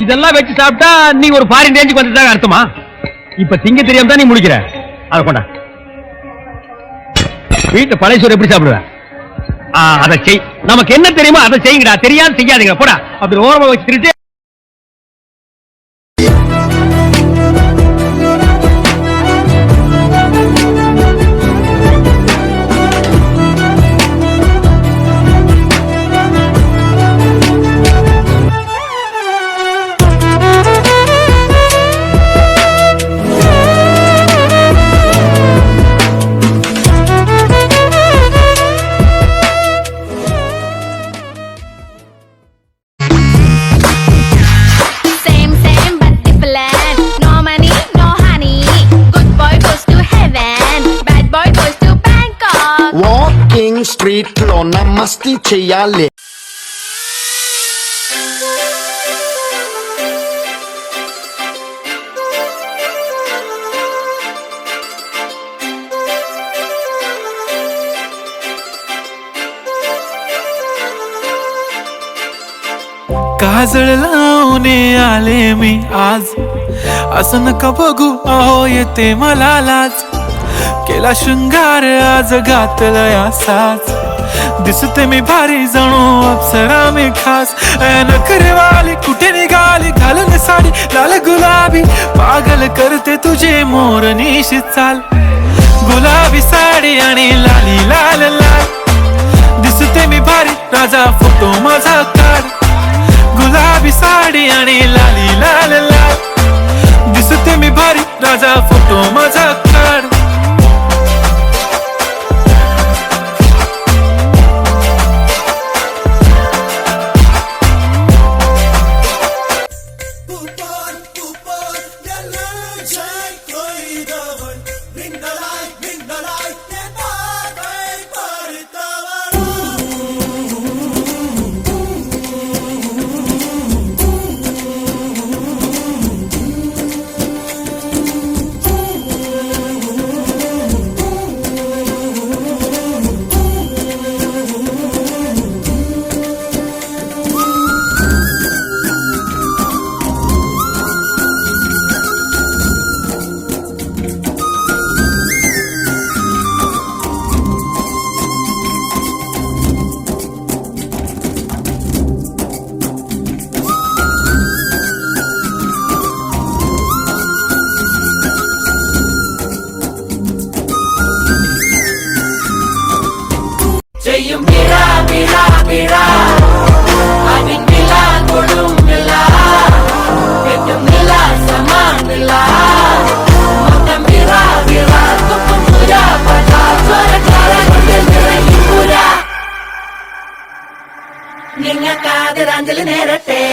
இதெல்லாம் வச்சு சாப்பிட்டா நீ ஒரு ஃபாரின் ரேஞ்சுக்கு வந்துட்டாங்க அர்த்தமா? இப்ப திங்க தெரியாம தான் நீ முடிக்கிற. அதை கொண்டா. வீட்டு பழைய சோறு எப்படி சாப்பிடுவ? அதை செய். நமக்கு என்ன தெரியுமோ அதை செய்யுங்கடா. தெரியாது செய்யாதீங்க. போடா. அப்படி ஓரமா வச்சுட்டு స్ట్రీట్ లో నమస్తే చెయ్యాలి. काजळ लावणे आले मी आज, असं नका बघू अहो येते मला लाज. केला शृंगार आज घातलया साज, दिसते मी भारी जणू अप्सरा मी खास. नखरेवाली कुठे निघाली घालून साडी लाल गुलाबी, पागल करते तुझे मोरनीशी चाल. गुलाबी साडी आणि लाली लाल लाल, दिसते मी भारी राजा फोटो माझा काढ. गुलाबी साडी आणि लाली लाल लाल, दिसते मी भारी राजा फोटो माझा काढ. செய்யும் விழா விழா விழா அதின் விழா கொடும் விழா எட்டும் விழா சமான் விழா மொத்தம் விழா விழா துப்பும் புறா பட்டா சொரக்கார கொண்டு நிறையும் புறா. നിങ്ങൾക്കാതിരഞ്ജലി നേരട്ടെ.